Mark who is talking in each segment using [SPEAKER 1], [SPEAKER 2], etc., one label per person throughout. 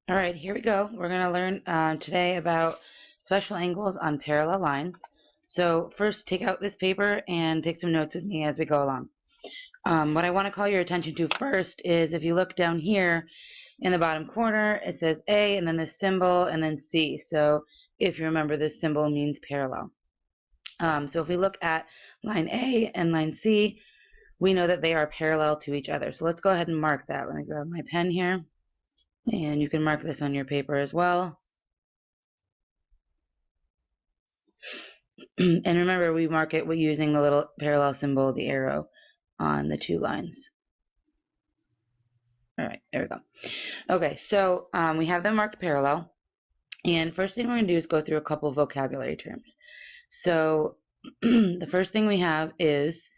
[SPEAKER 1] All right, here we go. We're going to learn today about special angles on parallel lines. So first, take out this paper and take some notes with me as we go along. What I want to call your attention to first is if you look down here in the bottom corner, it says A and then this symbol and then C. So if you remember, this symbol means parallel. So if we look at line A and line C, we know that they are parallel to each other. So let's go ahead and mark that. Let me grab my pen here. And you can mark this on your paper as well. And remember, we mark it using the little parallel symbol, the arrow, on the two lines. All right, there we go. Okay, so we have them marked parallel. And first thing we're going to do is go through a couple of vocabulary terms. So the first thing we have is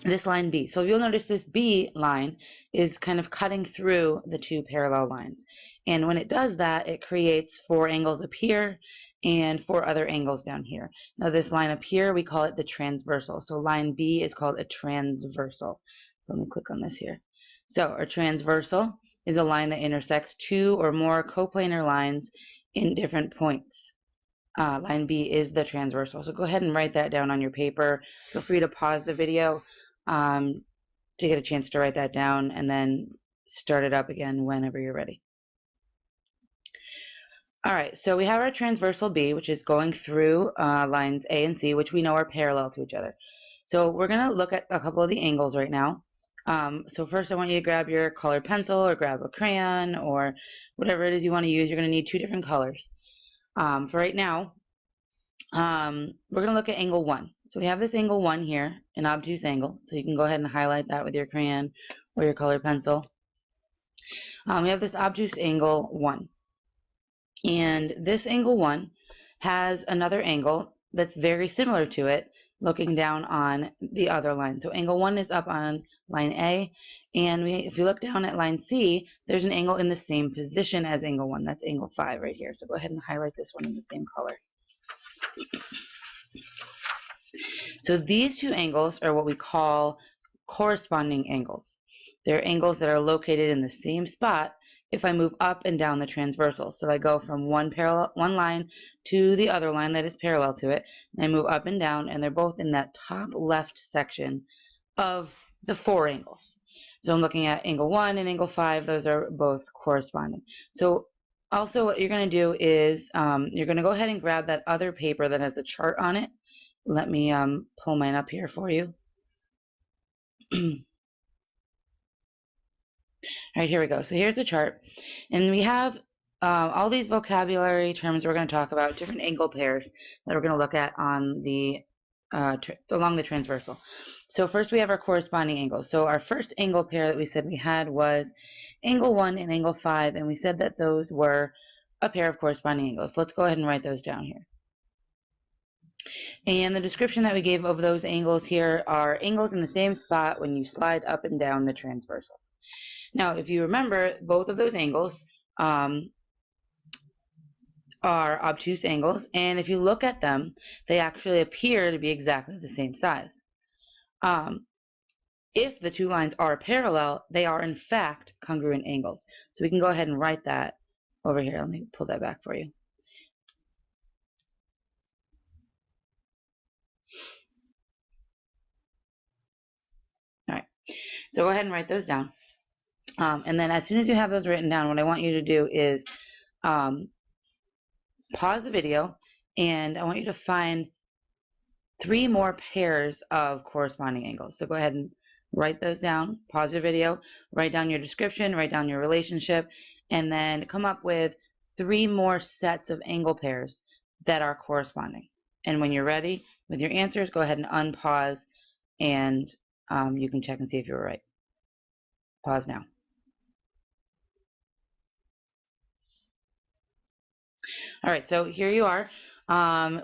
[SPEAKER 1] this line B. So you'll notice this B line is kind of cutting through the two parallel lines. And when it does that, it creates four angles up here and four other angles down here. Now this line up here, we call it the transversal. So line B is called a transversal. Let me click on this here. So a transversal is a line that intersects two or more coplanar lines in different points. Line B is the transversal. So go ahead and write that down on your paper. Feel free to pause the video to get a chance to write that down and then start it up again whenever you're ready. All right, so we have our transversal B, which is going through lines A and C, which we know are parallel to each other. So we're going to look at a couple of the angles right now. So first I want you to grab your colored pencil or grab a crayon or whatever it is you want to use. You're going to need two different colors. For right now, we're going to look at angle 1. So we have this angle 1 here, an obtuse angle. So you can go ahead and highlight that with your crayon or your colored pencil. We have this obtuse angle 1. And this angle 1 has another angle that's very similar to it, looking down on the other line. So angle 1 is up on line A, and if you look down at line C, there's an angle in the same position as angle 1. That's angle 5 right here. So go ahead and highlight this one in the same color. So these two angles are what we call corresponding angles. They're angles that are located in the same spot if I move up and down the transversal. So I go from one line to the other line that is parallel to it, and I move up and down, and they're both in that top left section of the four angles. So I'm looking at angle 1 and angle 5. Those are both corresponding. So also what you're going to do is you're going to go ahead and grab that other paper that has the chart on it. Let me pull mine up here for you. All right, here we go. So here's the chart. And we have all these vocabulary terms we're going to talk about, different angle pairs that we're going to look at on the along the transversal. So first we have our corresponding angles. So our first angle pair that we said we had was angle 1 and angle 5, and we said that those were a pair of corresponding angles. Let's go ahead and write those down here. And the description that we gave of those angles here are angles in the same spot when you slide up and down the transversal. Now, if you remember, both of those angles are obtuse angles, and if you look at them, they actually appear to be exactly the same size. If the two lines are parallel, they are in fact congruent angles. So we can go ahead and write that over here. Let me pull that back for you. All right, so go ahead and write those down. And then as soon as you have those written down, what I want you to do is pause the video, and I want you to find 3 more pairs of corresponding angles. So go ahead and write those down, pause your video, write down your description, write down your relationship, and then come up with 3 more sets of angle pairs that are corresponding. And when you're ready with your answers, go ahead and unpause, and you can check and see if you were right. Pause now. All right, so here you are.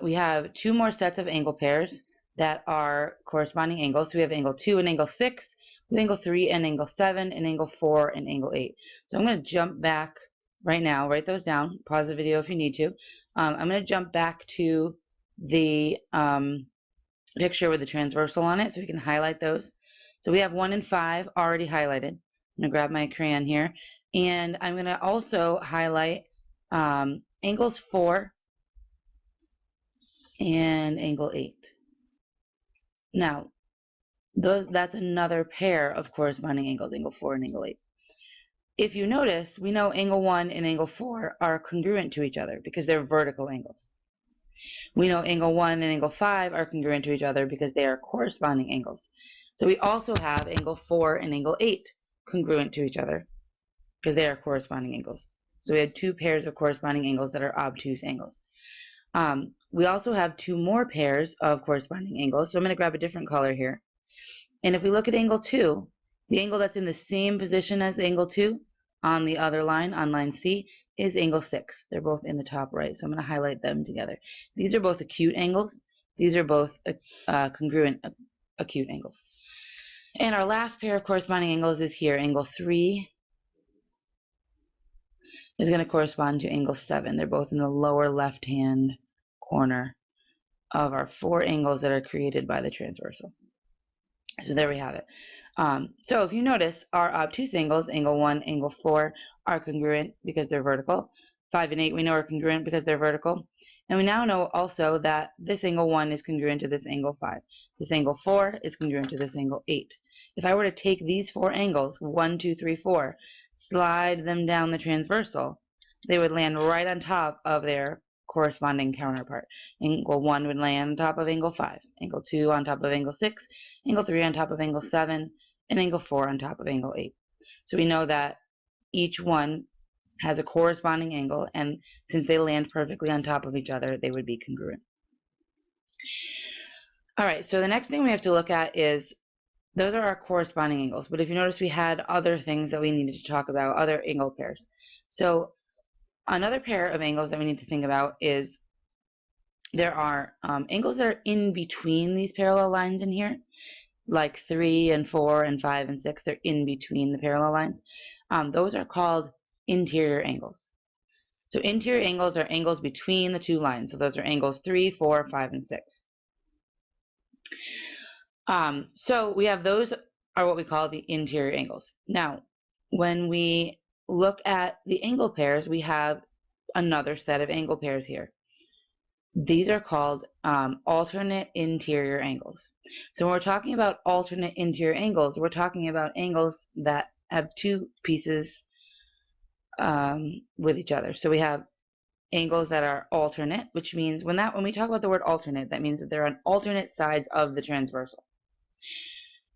[SPEAKER 1] We have 2 more sets of angle pairs that are corresponding angles. So we have angle 2 and angle 6, we have angle 3 and angle 7, and angle 4 and angle 8. So I'm going to jump back right now, write those down, pause the video if you need to. I'm going to jump back to the picture with the transversal on it so we can highlight those. So we have 1 and 5 already highlighted. I'm going to grab my crayon here, and I'm going to also highlight angles 4 and angle 8. Now, that's another pair of corresponding angles, angle 4 and angle 8. If you notice, we know angle 1 and angle 4 are congruent to each other because they're vertical angles. We know angle 1 and angle 5 are congruent to each other because they are corresponding angles. So we also have angle 4 and angle 8 congruent to each other because they are corresponding angles. So we have two pairs of corresponding angles that are obtuse angles. We also have two more pairs of corresponding angles. So I'm going to grab a different color here. And if we look at angle 2, the angle that's in the same position as angle 2 on the other line, on line C, is angle 6. They're both in the top right, so I'm going to highlight them together. These are both acute angles. These are both congruent acute angles. And our last pair of corresponding angles is here. Angle 3 is going to correspond to angle 7. They're both in the lower left-hand corner of our 4 angles that are created by the transversal. So there we have it. So if you notice, our obtuse angles, angle 1, angle 4, are congruent because they're vertical. 5 and 8 we know are congruent because they're vertical. And we now know also that this angle 1 is congruent to this angle 5. This angle 4 is congruent to this angle 8. If I were to take these 4 angles, 1, 2, 3, 4, slide them down the transversal, they would land right on top of their corresponding counterpart. Angle 1 would land on top of angle 5, angle 2 on top of angle 6, angle 3 on top of angle 7, and angle 4 on top of angle 8. So we know that each one has a corresponding angle, and since they land perfectly on top of each other, they would be congruent. All right, so the next thing we have to look at is, those are our corresponding angles, but if you notice, we had other things that we needed to talk about, other angle pairs. So another pair of angles that we need to think about is there are angles that are in between these parallel lines in here, like 3 and 4 and 5 and 6. They're in between the parallel lines. Those are called interior angles. So interior angles are angles between the two lines. So those are angles 3, 4, 5, and 6. So we have those are what we call the interior angles. Now, when we look at the angle pairs, we have another set of angle pairs here. These are called alternate interior angles. So when we're talking about alternate interior angles, we're talking about angles that have two pieces with each other. So we have angles that are alternate, which means when we talk about the word alternate, that means that they're on alternate sides of the transversal.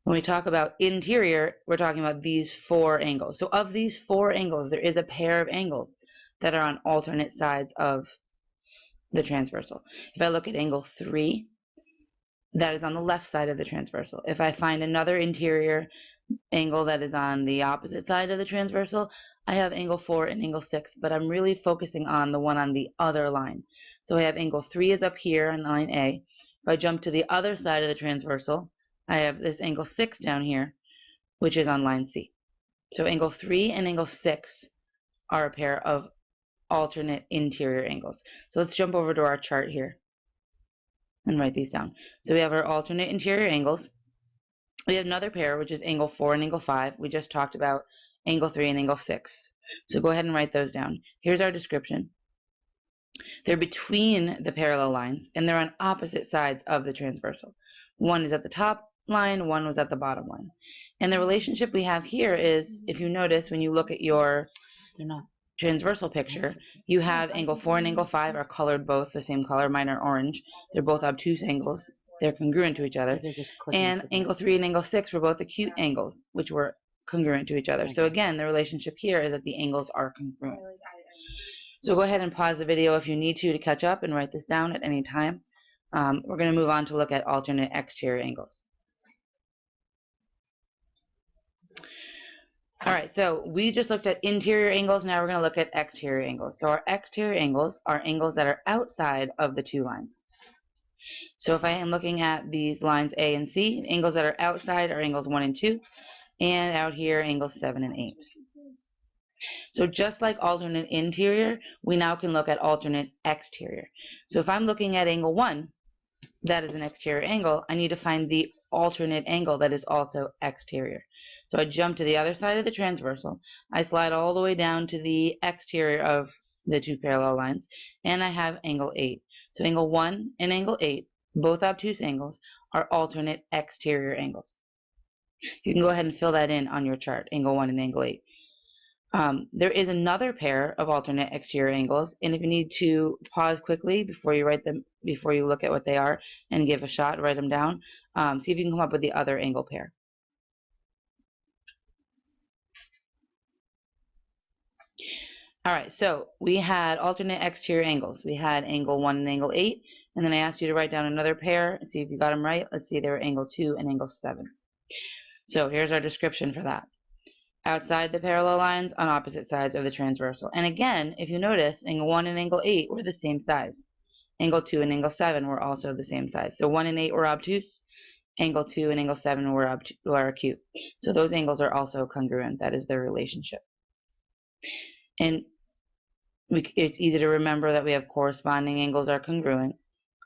[SPEAKER 1] When we talk about interior, we're talking about these 4 angles. So of these 4 angles, there is a pair of angles that are on alternate sides of the transversal. If I look at angle 3, that is on the left side of the transversal. If I find another interior angle that is on the opposite side of the transversal, I have angle 4 and angle 6, but I'm really focusing on the one on the other line. So I have angle 3 is up here on line A. If I jump to the other side of the transversal, I have this angle 6 down here, which is on line C. So angle 3 and angle 6 are a pair of alternate interior angles. So let's jump over to our chart here and write these down. So we have our alternate interior angles. We have another pair, which is angle 4 and angle 5. We just talked about angle 3 and angle 6. So go ahead and write those down. Here's our description. They're between the parallel lines, and they're on opposite sides of the transversal. One is at the top line, one was at the bottom line. And the relationship we have here is, if you notice, when you look at your transversal picture, you have angle 4 and angle 5 are colored both the same color. Mine are orange. They're both obtuse angles. They're congruent to each other. And angle 3 and angle 6 were both acute angles, which were congruent to each other. So again, the relationship here is that the angles are congruent. So go ahead and pause the video if you need to catch up and write this down at any time. We're going to move on to look at alternate exterior angles. All right, so we just looked at interior angles. Now we're going to look at exterior angles. So our exterior angles are angles that are outside of the two lines. So if I am looking at these lines A and C, angles that are outside are angles 1 and 2, and out here angles 7 and 8. So just like alternate interior, we now can look at alternate exterior. So if I'm looking at angle 1, that is an exterior angle, I need to find the alternate angle that is also exterior. So I jump to the other side of the transversal. I slide all the way down to the exterior of the two parallel lines, and I have angle 8. So angle 1 and angle 8, both obtuse angles, are alternate exterior angles. You can go ahead and fill that in on your chart, angle 1 and angle 8. There is another pair of alternate exterior angles, and if you need to pause quickly before you write them, before you look at what they are and give a shot, write them down, see if you can come up with the other angle pair. All right, so we had alternate exterior angles. We had angle 1 and angle 8, and then I asked you to write down another pair and see if you got them right. Let's see, they were angle 2 and angle 7. So here's our description for that. Outside the parallel lines on opposite sides of the transversal. And again, if you notice, angle 1 and angle 8 were the same size. Angle 2 and angle 7 were also the same size. So 1 and 8 were obtuse. Angle 2 and angle 7 were acute. So those angles are also congruent. That is their relationship. And it's easy to remember that we have corresponding angles are congruent.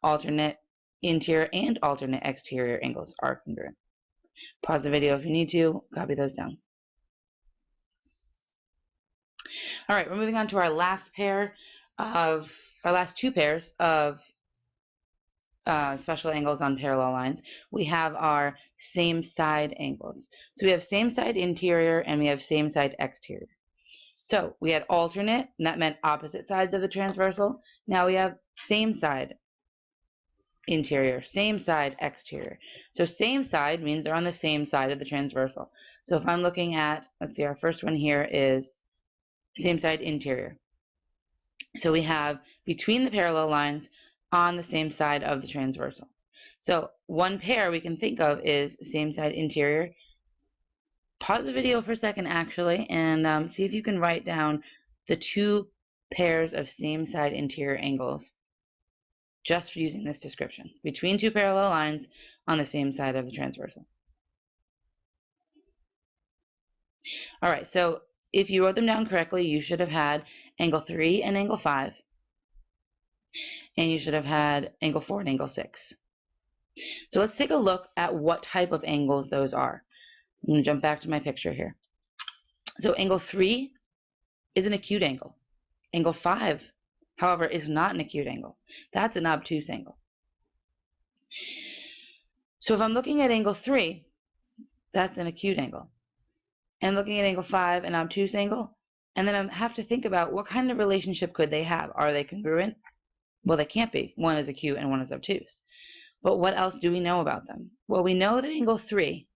[SPEAKER 1] Alternate interior and alternate exterior angles are congruent. Pause the video if you need to. Copy those down. All right, we're moving on to our last two pairs of special angles on parallel lines. We have our same side angles. So we have same side interior and we have same side exterior. So we had alternate, and that meant opposite sides of the transversal. Now we have same side interior, same side exterior. So same side means they're on the same side of the transversal. So if I'm looking at, let's see, our first one here is same side interior. So we have between the parallel lines on the same side of the transversal. So one pair we can think of is same side interior. Pause the video for a second actually and see if you can write down the two pairs of same side interior angles just for using this description between two parallel lines on the same side of the transversal. All right, so if you wrote them down correctly, you should have had angle 3 and angle 5, and you should have had angle 4 and angle 6. So let's take a look at what type of angles those are. I'm going to jump back to my picture here. So angle 3 is an acute angle. Angle 5, however, is not an acute angle. That's an obtuse angle. So if I'm looking at angle 3, that's an acute angle. And looking at angle 5, an obtuse angle, and then I have to think about what kind of relationship could they have. Are they congruent? Well, they can't be. One is acute and one is obtuse. But what else do we know about them? Well, we know that angle 3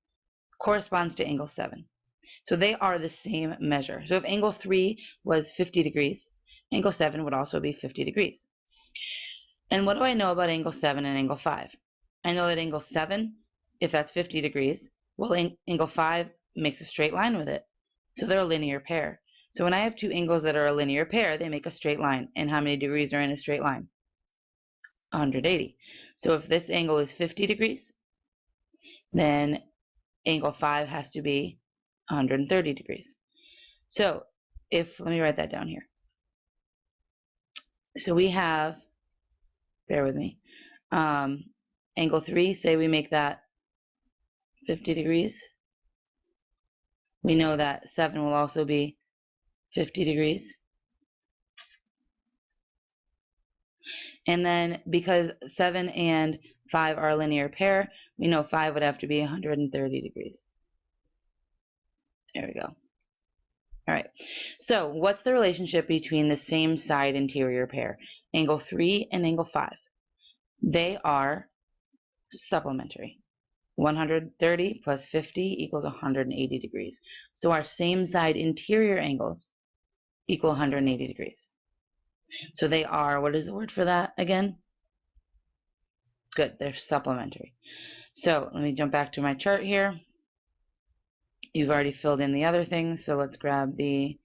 [SPEAKER 1] corresponds to angle 7. So they are the same measure. So if angle 3 was 50 degrees, angle 7 would also be 50 degrees. And what do I know about angle 7 and angle 5? I know that angle 7, if that's 50 degrees, well, angle 5 makes a straight line with it. So they're a linear pair. So when I have two angles that are a linear pair, they make a straight line. And how many degrees are in a straight line? 180. So if this angle is 50 degrees, then angle 5 has to be 130 degrees. So let me write that down here. So we have, bear with me, angle 3, say we make that 50 degrees. We know that 7 will also be 50 degrees. And then because 7 and 5 are a linear pair, we know 5 would have to be 130 degrees. There we go. All right. So what's the relationship between the same side interior pair, angle 3 and angle 5? They are supplementary. 130 plus 50 equals 180 degrees. So our same side interior angles equal 180 degrees. So they are, what is the word for that again? Good, they're supplementary. So let me jump back to my chart here. You've already filled in the other things, so let's grab the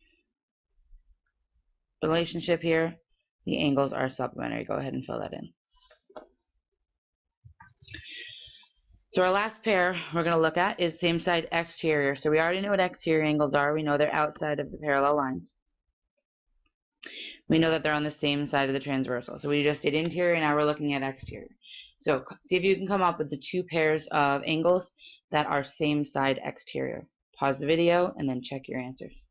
[SPEAKER 1] relationship here. The angles are supplementary. Go ahead and fill that in. So our last pair we're going to look at is same side exterior. So we already know what exterior angles are. We know they're outside of the parallel lines. We know that they're on the same side of the transversal. So we just did interior, and now we're looking at exterior. So see if you can come up with the two pairs of angles that are same side exterior. Pause the video and then check your answers.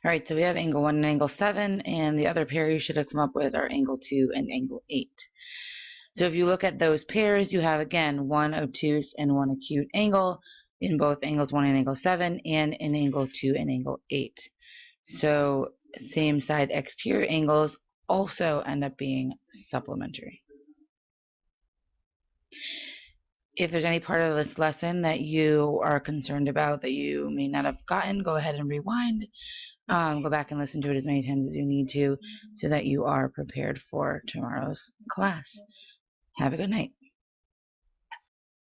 [SPEAKER 1] All right, so we have angle 1 and angle 7, and the other pair you should have come up with are angle 2 and angle 8. So if you look at those pairs, you have, again, one obtuse and one acute angle in both angles 1 and angle 7, and in angle 2 and angle 8. So same side exterior angles also end up being supplementary. If there's any part of this lesson that you are concerned about that you may not have gotten, go ahead and rewind. Go back and listen to it as many times as you need to so that you are prepared for tomorrow's class. Have a good night.